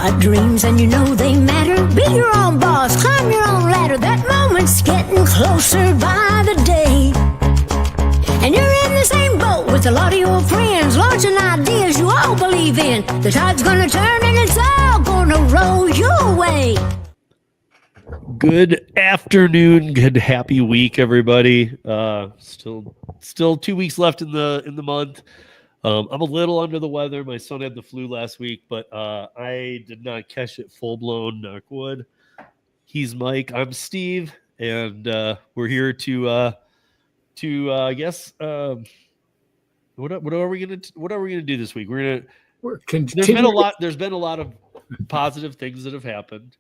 got dreams and you know they matter. Be your own boss, climb your own ladder. That moment's getting closer by the day. And you're in the same boat with a lot of your friends, launching ideas you all believe in. The tide's gonna turn and it's all gonna roll your way. Good afternoon, good happy week, everybody. Still 2 weeks left in the month. I'm a little under the weather. My son had the flu last week, but I did not catch it full blown. Knock wood. He's Mike. I'm Steve, and we're here to I guess what are we gonna do this week? There's been a lot of positive things that have happened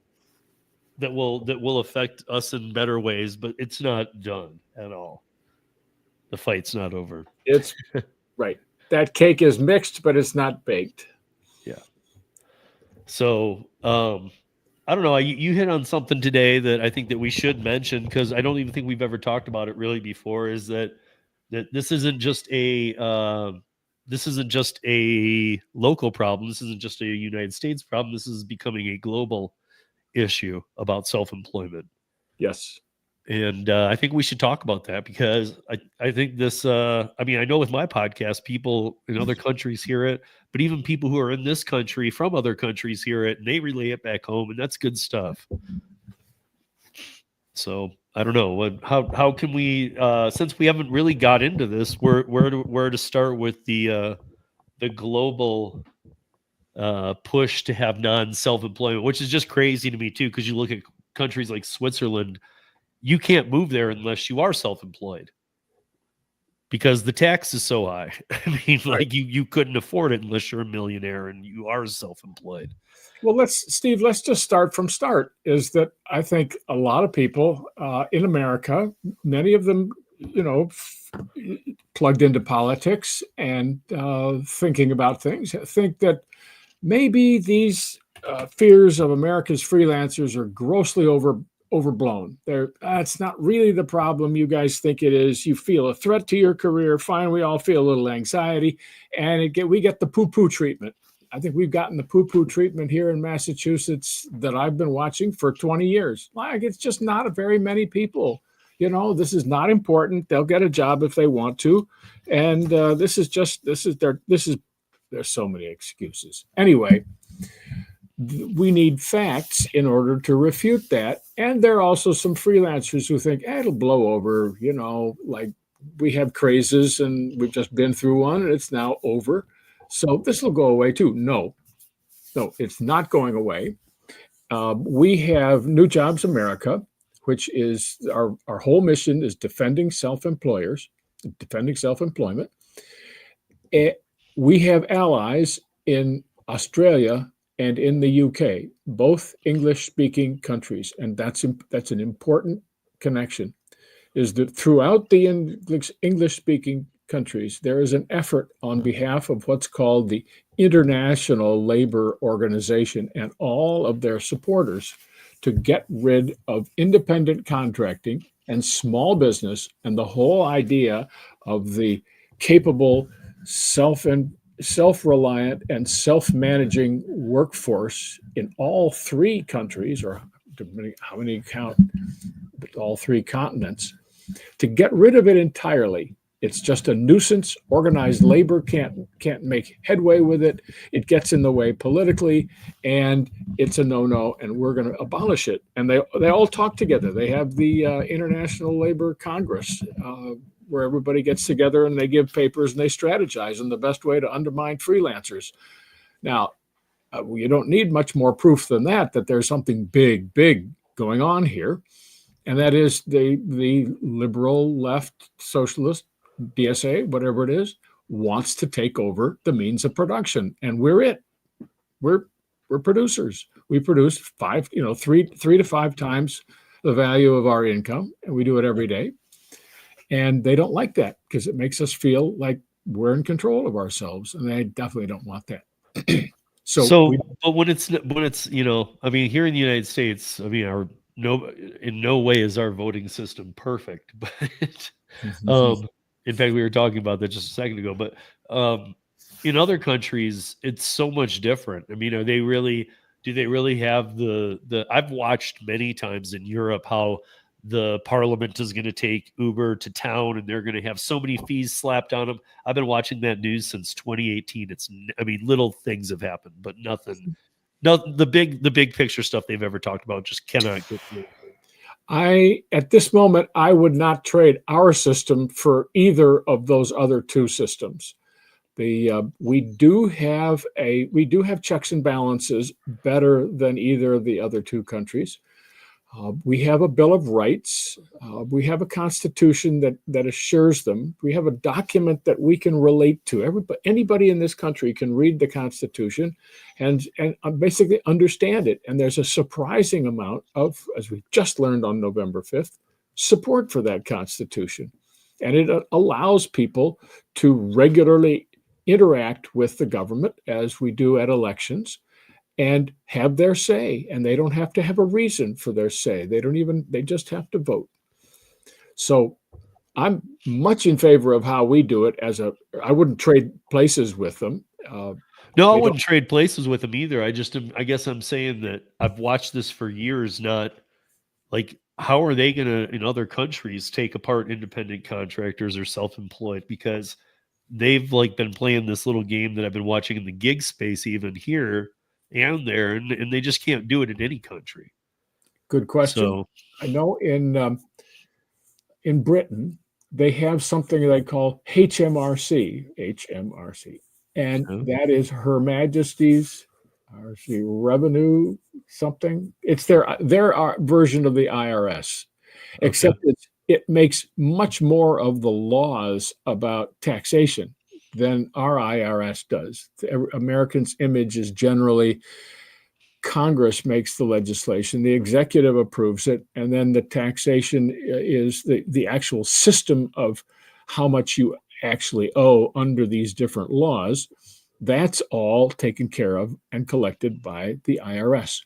that will affect us in better ways, but it's not done at all. The fight's not over. It's right. That cake is mixed, but it's not baked. Yeah. So I don't know. You hit on something today that I think that we should mention, because I don't even think we've ever talked about it really before. Is that this isn't just a local problem. This isn't just a United States problem. This is becoming a global issue about self-employment. Yes. And I think we should talk about that, because I think this, I know with my podcast, people in other countries hear it, but even people who are in this country from other countries hear it and they relay it back home, and that's good stuff. So I don't know how can we, since we haven't really got into this, where to start with the global push to have non-self-employment, which is just crazy to me too, because you look at countries like Switzerland. You can't move there unless you are self-employed, because the tax is so high. I mean, like you couldn't afford it unless you're a millionaire and you are self-employed. Well, let's just start from start. Is that I think a lot of people in America, many of them, plugged into politics and thinking about things, think that maybe these fears of America's freelancers are grossly overblown. That's not really the problem you guys think it is. You feel a threat to your career. Fine, we all feel a little anxiety, and we get the poo-poo treatment. I think we've gotten the poo-poo treatment here in Massachusetts that I've been watching for 20 years. Like, it's just not very many people. This is not important. They'll get a job if they want to, and there's so many excuses. Anyway, we need facts in order to refute that. And there are also some freelancers who think, it'll blow over, like we have crazes and we've just been through one and it's now over. So this will go away too. No, it's not going away. We have New Jobs America, which is our whole mission is defending self-employment. We have allies in Australia and in the UK, both English-speaking countries, and that's an important connection, is that throughout the English-speaking countries, there is an effort on behalf of what's called the International Labor Organization and all of their supporters to get rid of independent contracting and small business and the whole idea of the capable, self-reliant and self-managing workforce in all three countries, or how many count, but all three continents, to get rid of it entirely. It's just a nuisance. Organized labor can't make headway with it. It gets in the way politically, and it's a no-no, and we're going to abolish it. And they all talk together. They have the International Labor Congress, where everybody gets together and they give papers and they strategize on the best way to undermine freelancers. Now, you don't need much more proof than that there's something big going on here. And that is the liberal left socialist DSA, whatever it is, wants to take over the means of production. And we're producers. We produce 3 to 5 times the value of our income, and we do it every day. And they don't like that because it makes us feel like we're in control of ourselves, and they definitely don't want that. But when it's here in the United States, in no way is our voting system perfect, but in fact, we were talking about that just a second ago. But in other countries, it's so much different. I mean, are they really do they really have the I've watched many times in Europe how the parliament is going to take Uber to town and they're going to have so many fees slapped on them. I've been watching that news since 2018. I mean, little things have happened, but nothing. No, the big picture stuff they've ever talked about just cannot get through. At this moment, I would not trade our system for either of those other two systems. We do have checks and balances better than either of the other two countries. We have a Bill of Rights. We have a constitution that assures them. We have a document that we can relate to. Anybody in this country can read the Constitution and basically understand it. And there's a surprising amount of, as we just learned on November 5th, support for that Constitution. And it allows people to regularly interact with the government, as we do at elections, and have their say, and they don't have to have a reason for their say. They just have to vote. So I'm much in favor of how we do it. I wouldn't trade places with them. No, I wouldn't trade places with them either. I guess I'm saying that I've watched this for years, not like, how are they going to, in other countries, take apart independent contractors or self-employed? Because they've been playing this little game that I've been watching in the gig space, even here and there, and they just can't do it in any country. Good question. So, I know in Britain they have something they call HMRC, and that is Her Majesty's Revenue something. It's their version of the IRS, except it makes much more of the laws about taxation than our IRS does. Americans' image is generally Congress makes the legislation, the executive approves it, and then the taxation is the actual system of how much you actually owe under these different laws. That's all taken care of and collected by the IRS.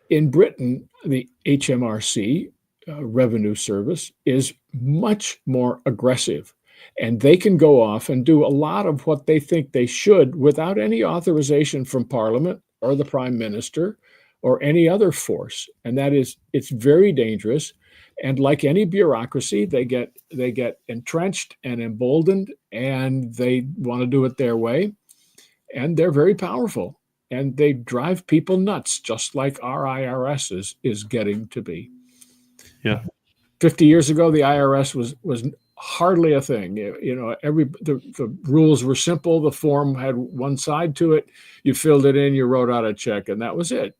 In Britain, the HMRC revenue service is much more aggressive. And they can go off and do a lot of what they think they should without any authorization from Parliament or the Prime Minister or any other force. And it's very dangerous. And like any bureaucracy, they get entrenched and emboldened, and they want to do it their way. And they're very powerful. And they drive people nuts, just like our IRS is getting to be. Yeah. 50 years ago, the IRS was hardly a thing. The rules were simple. The form had one side to it. You filled it in, you wrote out a check, and that was it.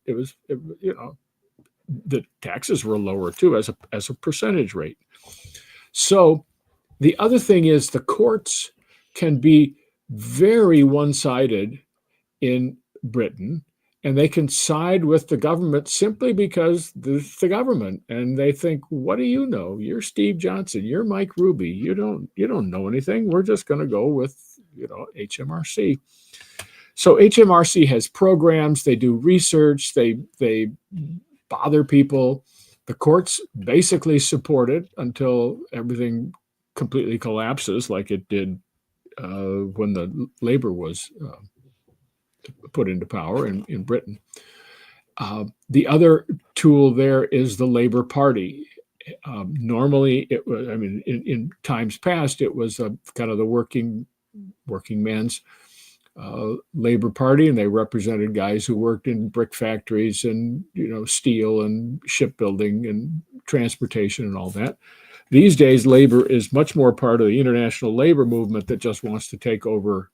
The taxes were lower too as a percentage rate. So the other thing is the courts can be very one-sided in Britain, and they can side with the government simply because the government, and they think, what do you know? You're Steve Johnson. You're Mike Ruby. You don't know anything. We're just going to go with HMRC. So HMRC has programs. They do research. They bother people. The courts basically support it until everything completely collapses, like it did when the Labour was put into power in Britain. The other tool there is the Labour Party. Normally, it was, in times past, it was kind of the working man's Labour Party, and they represented guys who worked in brick factories and steel and shipbuilding and transportation and all that. These days, Labour is much more part of the international labor movement that just wants to take over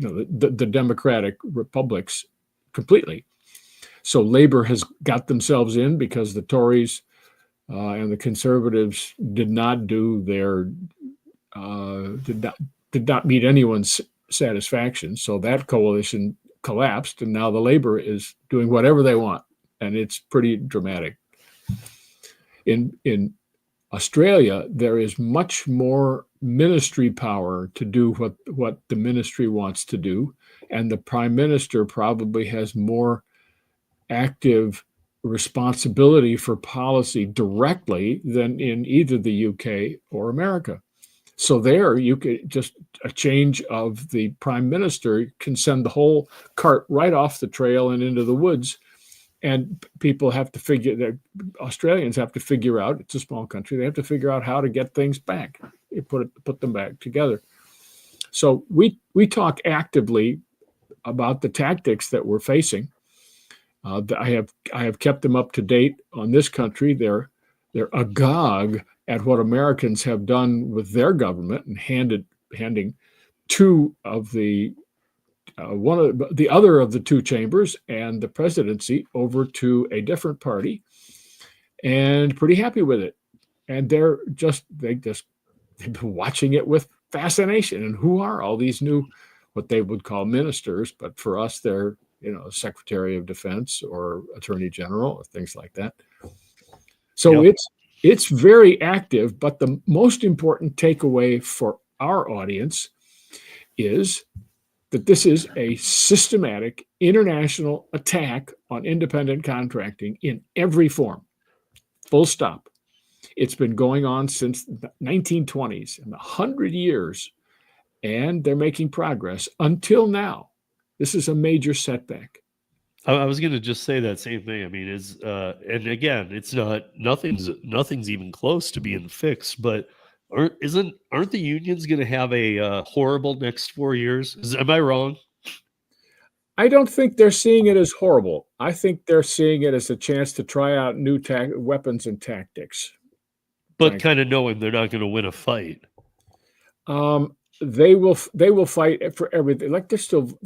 the democratic republics completely. So Labour has got themselves in because the Tories and the Conservatives did not do their did not meet anyone's satisfaction. So that coalition collapsed, and now the Labour is doing whatever they want, and it's pretty dramatic. In Australia, there is much more ministry power to do what the ministry wants to do, and the Prime Minister probably has more active responsibility for policy directly than in either the UK or America. So there, you could just a change of the prime minister can send the whole cart right off the trail and into the woods. And people have to figure that Australians have to figure out, it's a small country, they have to figure out how to get things back, put them back together. So we talk actively about the tactics that we're facing. I have kept them up to date on this country. They're agog at what Americans have done with their government and handing two of the one of the other of the two chambers and the presidency over to a different party, and pretty happy with it. And they've been watching it with fascination. And who are all these new, what they would call ministers, but for us, they're Secretary of Defense or Attorney General or things like that. So Yep. it's very active. But the most important takeaway for our audience is that this is a systematic international attack on independent contracting in every form. Full stop. It's been going on since the 1920s, and 100 years, and they're making progress until now. This is a major setback. I was going to just say that same thing. I mean, and again, it's nothing's even close to being fixed. But aren't the unions going to have a horrible next 4 years? Am I wrong? I don't think they're seeing it as horrible. I think they're seeing it as a chance to try out new weapons and tactics. But kind of knowing they're not going to win a fight. They will fight for everything. Like they're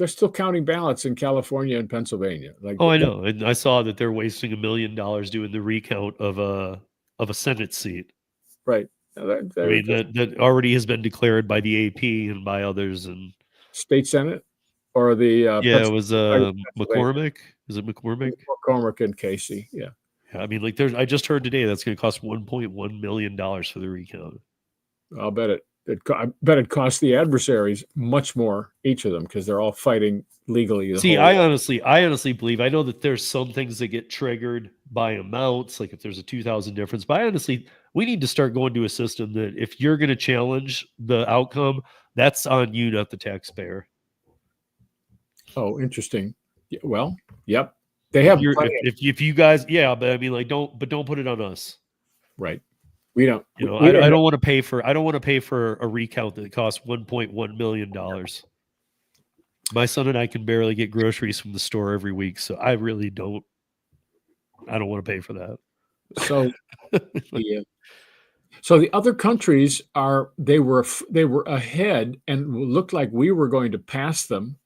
still counting ballots in California and Pennsylvania. Like, I know, and I saw that they're wasting $1 million doing the recount of a Senate seat. Right. I mean that already has been declared by the AP and by others and state Senate or the it was McCormick. Is it McCormick? McCormick and Casey. Yeah. I mean, I just heard today that's going to cost $1.1 million for the recount. I'll bet it. I bet it costs the adversaries much more, each of them, because they're all fighting legally. See, I honestly believe, I know that there's some things that get triggered by amounts, like if there's a 2,000 difference, but we need to start going to a system that if you're going to challenge the outcome, that's on you, not the taxpayer. Oh, interesting. Well, yep. They have if you guys, but I mean, like, don't put it on us. Right. We don't. I don't want to pay for a recount that costs $1.1 million. My son and I can barely get groceries from the store every week, so I really don't. I don't want to pay for that. So, so the other countries they were ahead and looked like we were going to pass them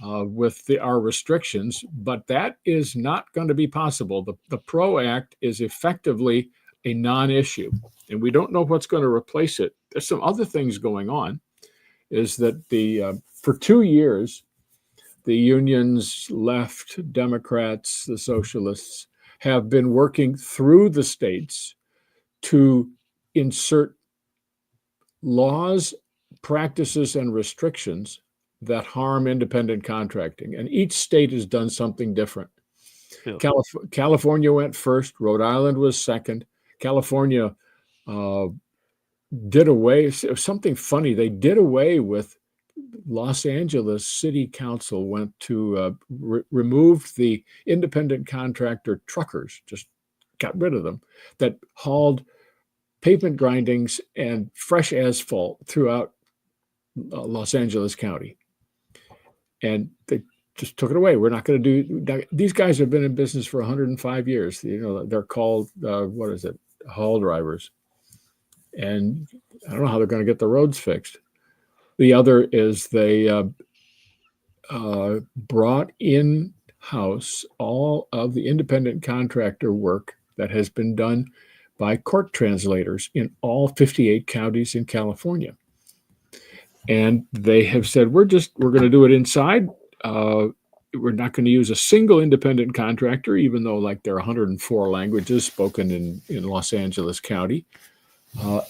with our restrictions, but that is not going to be possible. The PRO Act is effectively a non-issue, and we don't know what's going to replace it. There's some other things going on. Is that for 2 years, the unions, left, Democrats, the socialists have been working through the states to insert laws, practices, and restrictions that harm independent contracting. And each state has done something different. Yeah. California went first. Rhode Island was second. California did away. It was something funny. They did away with Los Angeles City Council went to remove the independent contractor truckers, just got rid of them, that hauled pavement grindings and fresh asphalt throughout Los Angeles County. And they just took it away. We're not going to do that. These guys have been in business for 105 years. They're called, haul drivers. And I don't know how they're going to get the roads fixed. The other is they brought in-house all of the independent contractor work that has been done by court translators in all 58 counties in California. And they have said, we're going to do it inside. We're not going to use a single independent contractor, even though like there are 104 languages spoken in Los Angeles County.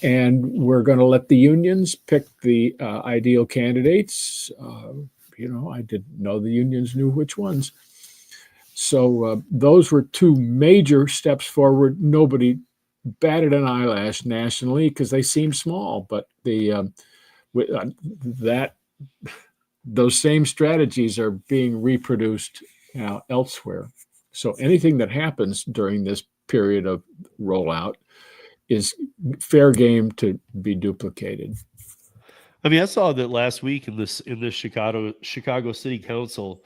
And we're going to let the unions pick the ideal candidates. I didn't know the unions knew which ones. So those were two major steps forward. Nobody batted an eyelash nationally because they seem small, but that those same strategies are being reproduced now elsewhere. So anything that happens during this period of rollout is fair game to be duplicated. I mean, I saw that last week in this Chicago City Council,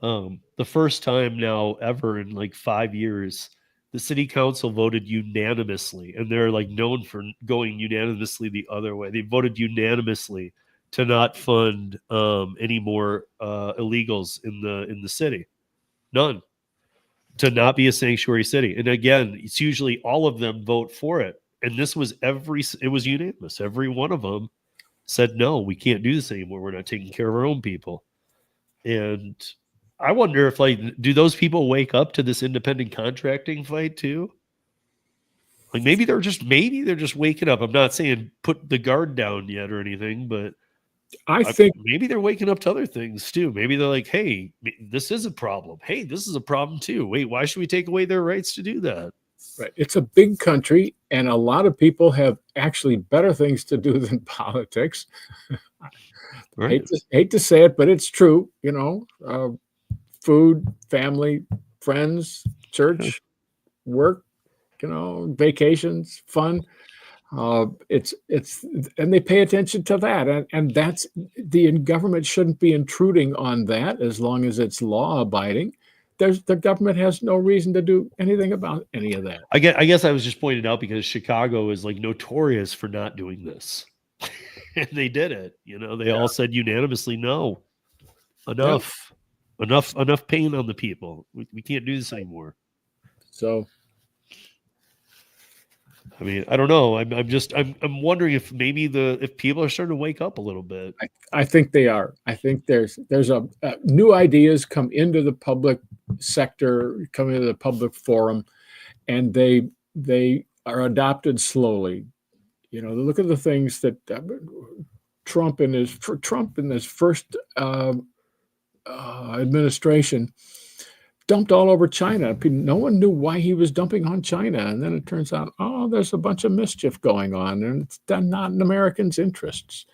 the first time now ever in like 5 years, the city council voted unanimously, and they're like known for going unanimously the other way. They voted unanimously to not fund any more illegals in the city. None. To not be a sanctuary city. And again, it's usually all of them vote for it. And this was it was unanimous. Every one of them said, no, we can't do this anymore. We're not taking care of our own people. And I wonder if, like, do those people wake up to this independent contracting fight too? Like maybe they're just waking up. I'm not saying put the guard down yet or anything, but I think maybe they're waking up to other things too. Maybe they're like, hey, this is a problem. Hey, this is a problem too. Wait, why should we take away their rights to do that? right. It's a big country, and a lot of people have actually better things to do than politics. Right. Hate to say it, but it's true. You know, food, family, friends, church, work, you know, vacations, fun. It's and they pay attention to that, and that's the government shouldn't be intruding on that as long as it's law abiding. The government has no reason to do anything about any of that. I guess I was just pointing out because Chicago is like notorious for not doing this. And they did it. You know, they all said unanimously, no, enough pain on the people. We can't do this anymore. So, I mean, I don't know. I'm wondering if maybe if people are starting to wake up a little bit. I think they are. I think there's a new ideas come into the public sector, come into the public forum, and they are adopted slowly. You know, look at the things that Trump in his first administration dumped all over China. No one knew why he was dumping on China, and then it turns out, oh, there's a bunch of mischief going on, and it's not in Americans' interests.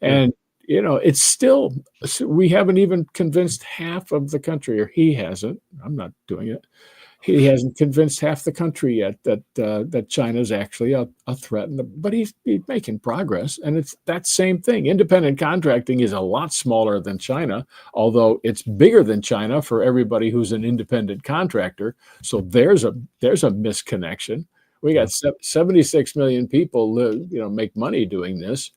And you know, it's still, we haven't even convinced half of the country, or he hasn't. I'm not doing it. He hasn't convinced half the country yet that China's actually a threat. But he's making progress, and it's that same thing. Independent contracting is a lot smaller than China, although it's bigger than China for everybody who's an independent contractor. So there's a misconnection. We got 76 million people make money doing this.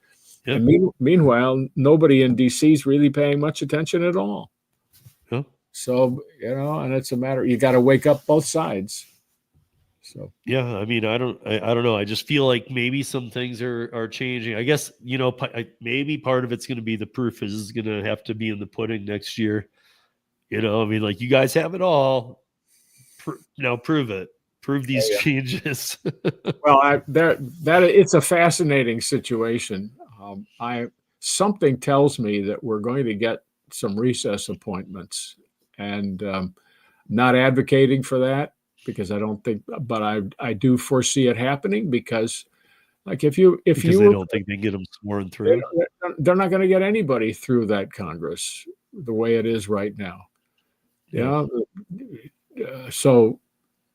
Yep. And meanwhile, nobody in DC is really paying much attention at all. Yep. So, you know, and it's a matter, you got to wake up both sides. So, yeah, I mean, I don't know. I just feel like maybe some things are changing. I guess, you know, maybe part of it's going to be the proof is going to have to be in the pudding next year. You know, I mean, like, you guys have it all. Now prove it. Prove these changes. Well, it's a fascinating situation. Something tells me that we're going to get some recess appointments, and not advocating for that because I don't think, but I do foresee it happening because, like, if you they don't think they can get them sworn through, they're not going to get anybody through that Congress the way it is right now. Yeah. So,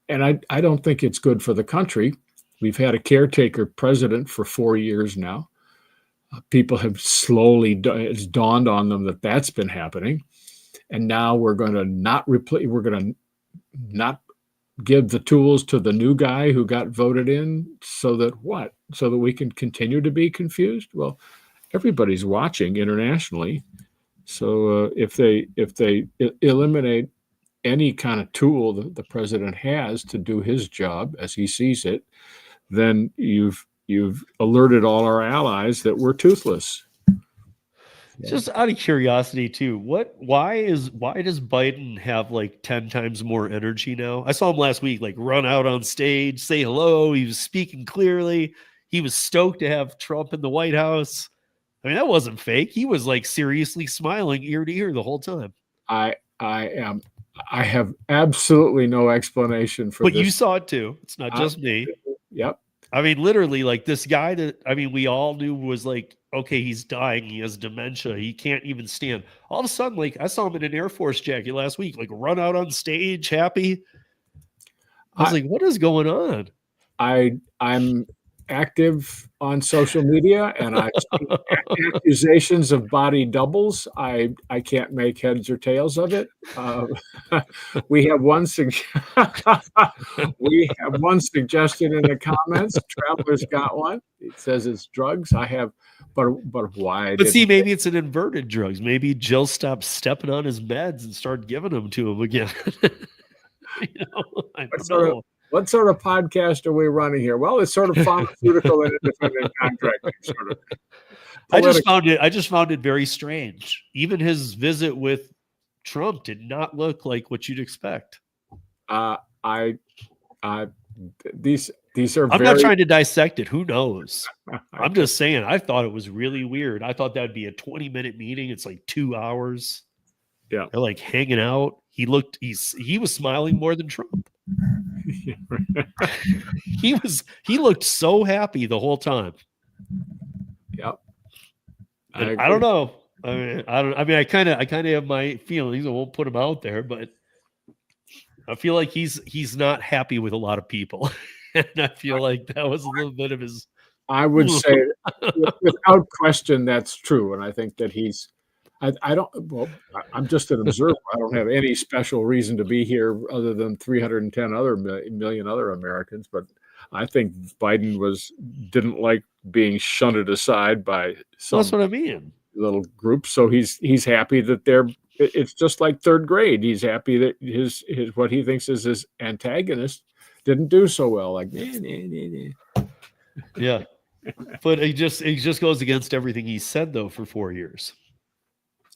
and I don't think it's good for the country. We've had a caretaker president for 4 years now. People have slowly, it's dawned on them that that's been happening. And now we're going to not give the tools to the new guy who got voted in so that we can continue to be confused. Well, everybody's watching internationally. So if they eliminate any kind of tool that the president has to do his job as he sees it, then you've alerted all our allies that we're toothless. Just out of curiosity too, why does Biden have like 10 times more energy now? I saw him last week, like, run out on stage, say hello. He was speaking clearly. He was stoked to have Trump in the White House. I mean, that wasn't fake. He was like seriously smiling ear to ear the whole time. I have absolutely no explanation for but this. You saw it too. It's not just me. Yep. I mean, literally, like this guy that we all knew was like, okay, he's dying. He has dementia. He can't even stand. All of a sudden, like I saw him in an Air Force jacket last week, like run out on stage, happy. I was like, what is going on? I'm active on social media, and I see accusations of body doubles. I can't make heads or tails of it. We have one we have one suggestion in the comments. Traveler's got one. It says it's drugs. I have, but why? But see, maybe it's an inverted drugs. Maybe Jill stopped stepping on his meds and started giving them to him again. I don't know. What sort of podcast are we running here? Well, it's sort of pharmaceutical and independent contracting sort of. I just found it very strange. Even his visit with Trump did not look like what you'd expect. These are. I'm not trying to dissect it. Who knows? I'm just saying. I thought it was really weird. I thought that'd be a 20-minute meeting. It's like 2 hours. Yeah, they're like hanging out. He was smiling more than Trump. he looked so happy the whole time. Yep. I don't know. I kind of have my feelings. I won't put them out there, but I feel like he's not happy with a lot of people. And I feel like that was a little bit of his. I would say without question that's true. And I think that I'm just an observer. I don't have any special reason to be here other than 310 million other Americans. But I think Biden didn't like being shunted aside by some That's what I mean. little group. So he's happy that it's just like third grade. He's happy that his what he thinks is his antagonist didn't do so well. Like, yeah. But it just goes against everything he said though for 4 years.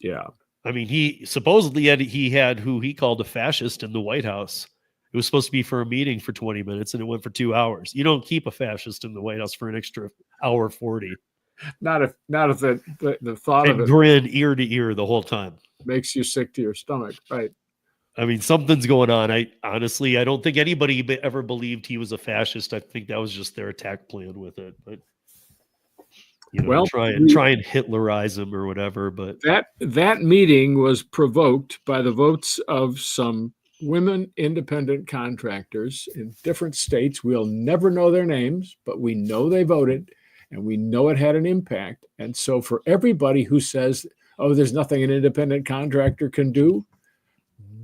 Yeah. I mean, he supposedly had who he called a fascist in the White House. It was supposed to be for a meeting for 20 minutes and it went for 2 hours. You don't keep a fascist in the White House for an extra hour 40. Not if the thought of it grin ear to ear the whole time makes you sick to your stomach. Right. I mean, something's going on. I don't think anybody ever believed he was a fascist. I think that was just their attack plan with it. But try and Hitlerize him or whatever. But that meeting was provoked by the votes of some women independent contractors in different states. We'll never know their names, but we know they voted and we know it had an impact. And so for everybody who says, oh, there's nothing an independent contractor can do,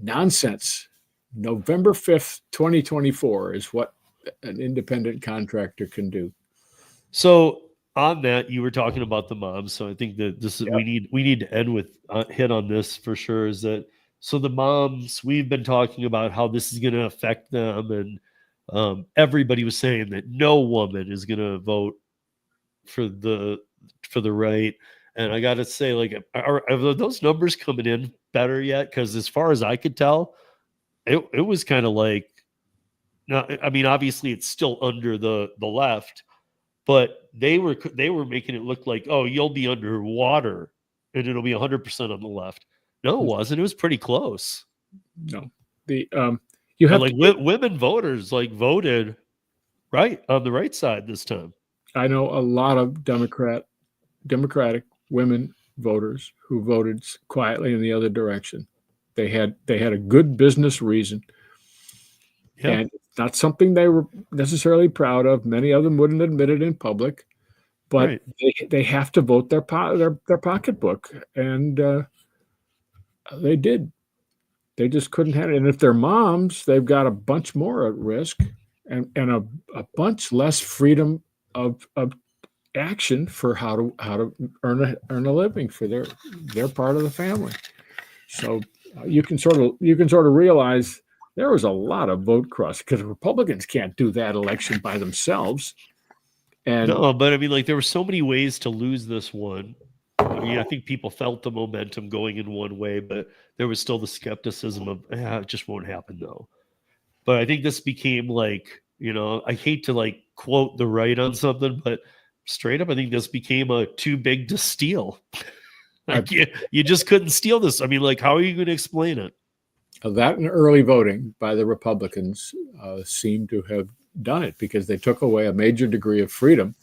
nonsense. November 5th, 2024 is what an independent contractor can do. So on that, you were talking about the moms. So I think that this is, we need to end with hit on this for sure, is that, so the moms, we've been talking about how this is going to affect them. And everybody was saying that no woman is going to vote for the right. And I got to say, like, are those numbers coming in better yet? Because as far as I could tell, it was kind of like, no, I mean, obviously it's still under the left, but they were making it look like, oh, you'll be underwater and it'll be 100% on the left. No, it wasn't. It was pretty close. No, you have women voters voted right on the right side this time. I know a lot of Democratic women voters who voted quietly in the other direction. They had a good business reason, and it's not something they were necessarily proud of. Many of them wouldn't admit it in public, but they have to vote their pocketbook, and they did. They just couldn't have it. And if they're moms, they've got a bunch more at risk, and a bunch less freedom of action for how to earn a living for their part of the family. So you can sort of realize there was a lot of vote cross, because Republicans can't do that election by themselves. And no, but I mean, there were so many ways to lose this one. I mean, I think people felt the momentum going in one way, but there was still the skepticism of it just won't happen though. But I think this became I hate to quote the right on something, but straight up, I think this became a too big to steal. You just couldn't steal this. I mean, how are you going to explain it? That and early voting by the Republicans seemed to have done it because they took away a major degree of freedom.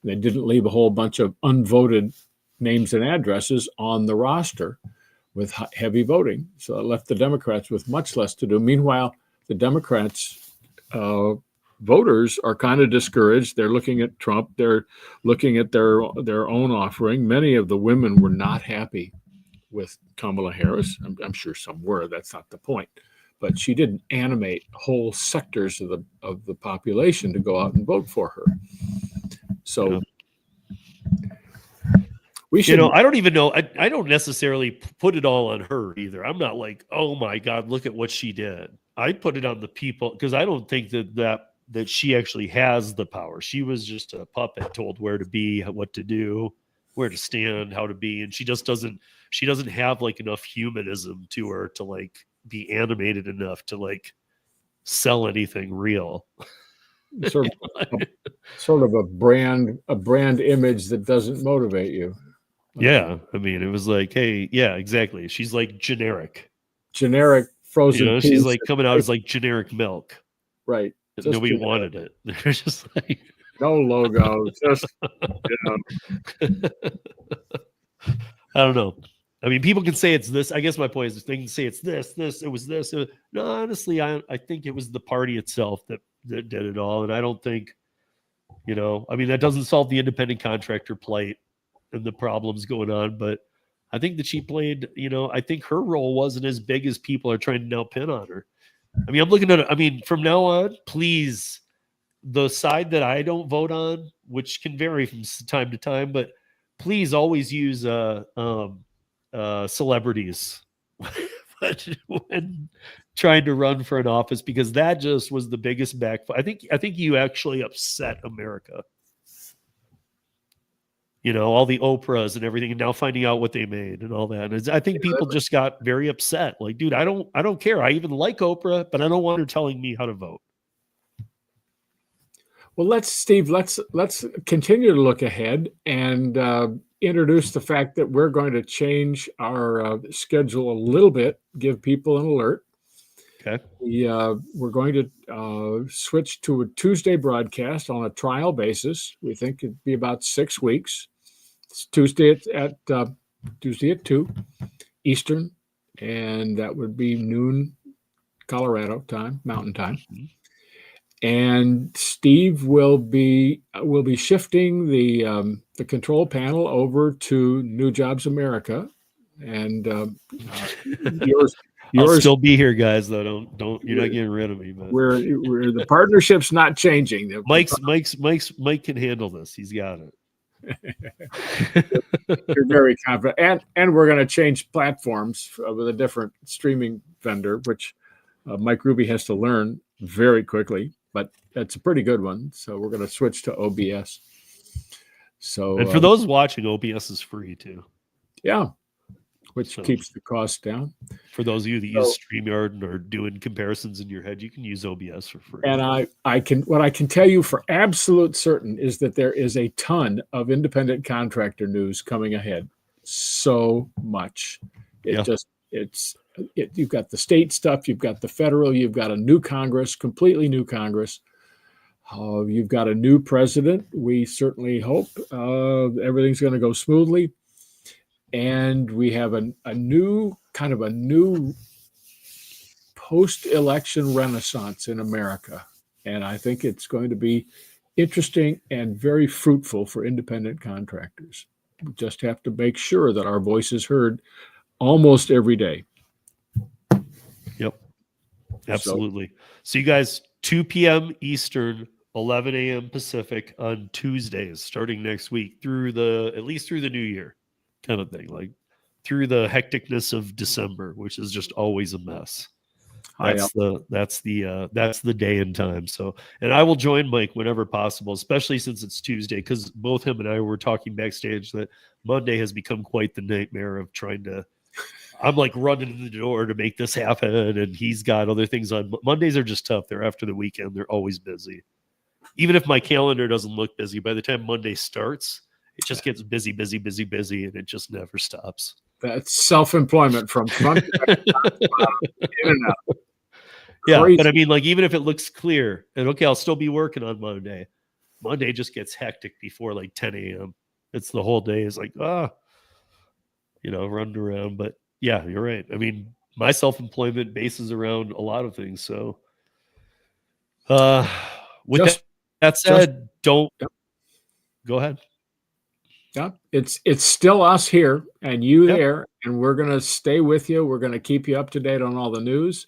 They didn't leave a whole bunch of unvoted names and addresses on the roster with heavy voting. So it left the Democrats with much less to do. Meanwhile, the Democrats voters are kind of discouraged. They're looking at Trump. They're looking at their own offering. Many of the women were not happy with Kamala Harris. I'm sure some were. That's not the point. But she didn't animate whole sectors of the population to go out and vote for her. So we should. I don't even know. I don't necessarily put it all on her either. I'm not like, oh my God, look at what she did. I put it on the people because I don't think that she actually has the power. She was just a puppet told where to be, what to do, where to stand, how to be. And she doesn't have like enough humanism to her to like be animated enough to like sell anything real. Sort of a brand image that doesn't motivate you. Yeah. I mean, it was like, hey, yeah, exactly. She's like generic frozen. She's like coming out as like generic milk. Right. Nobody wanted it. They're just like no logo. Just I don't know. I mean, people can say it's this. I guess my point is they can say it's this, it was this. No, honestly, I think it was the party itself that did it all. And I don't think, I mean, that doesn't solve the independent contractor plight and the problems going on. But I think that she played, I think her role wasn't as big as people are trying to now pin on her. I mean, I'm looking at it. I mean, from now on, please, the side that I don't vote on, which can vary from time to time, but please always use celebrities when trying to run for an office, because that just was the biggest backfire. I think you actually upset America. All the Oprahs and everything, and now finding out what they made and all that. And I think people just got very upset. Like, dude, I don't care. I even like Oprah, but I don't want her telling me how to vote. Well, let's continue to look ahead and introduce the fact that we're going to change our schedule a little bit, give people an alert. Okay. We're going to switch to a Tuesday broadcast on a trial basis. We think it'd be about 6 weeks. It's Tuesday at 2 Eastern, and that would be noon Colorado time, Mountain Time. Mm-hmm. And Steve will be shifting the control panel over to New Jobs America, and yours. I'll still be here, guys. Though don't you're not getting rid of me. But we're the partnership's not changing. Mike can handle this. He's got it. You're very confident, and we're going to change platforms with a different streaming vendor, which Mike Ruby has to learn very quickly. But that's a pretty good one. So we're going to switch to OBS. So, and for those watching, OBS is free too. Yeah. Which keeps the cost down. For those of you that use StreamYard and are doing comparisons in your head, you can use OBS for free. And what I can tell you for absolute certain is that there is a ton of independent contractor news coming ahead. So much. You've got the state stuff, you've got the federal, you've got a new Congress, completely new Congress. You've got a new president. We certainly hope everything's going to go smoothly. And we have a new post-election renaissance in America. And I think it's going to be interesting and very fruitful for independent contractors. We just have to make sure that our voice is heard almost every day. Yep. Absolutely. So you guys, 2 p.m. Eastern, 11 a.m. Pacific on Tuesdays, starting next week at least through the new year. Kind of thing, like through the hecticness of December, which is just always a mess. That's the day and time. So, and I will join Mike whenever possible, especially since it's Tuesday, because both him and I were talking backstage that Monday has become quite the nightmare of trying to. I'm like running in the door to make this happen, and he's got other things on. Mondays are just tough. They're after the weekend. They're always busy. Even if my calendar doesn't look busy, by the time Monday starts, it just gets busy, and it just never stops. That's self-employment from front to back, in and out. Yeah, crazy. but I mean, like, even if it looks clear, and okay, I'll still be working on Monday. Monday just gets hectic before like 10 a.m. It's the whole day is like, running around. But yeah, you're right. I mean, my self-employment bases around a lot of things. So, with Just- that said, don't go ahead. Yeah, it's still us here and you Yep. there, and we're going to stay with you. We're going to keep you up to date on all the news.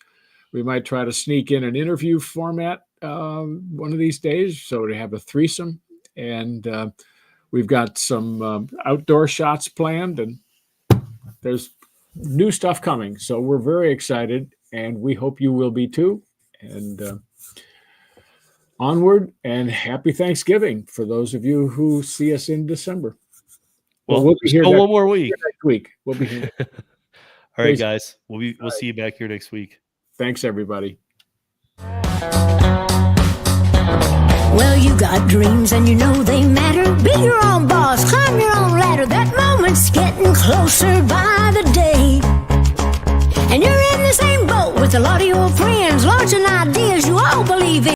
We might try to sneak in an interview format one of these days, so to have a threesome. And we've got some outdoor shots planned, and there's new stuff coming. So we're very excited, and we hope you will be too. And onward, and happy Thanksgiving for those of you who see us in December. Well, we'll be here still next, one more week. next week. We'll be here. All right, guys. We'll see you back here next week. Thanks, everybody. Well, you got dreams and you know they matter. Be your own boss, climb your own ladder. That moment's getting closer by the day. And you're in the same boat with a lot of your friends, launching ideas you all believe in.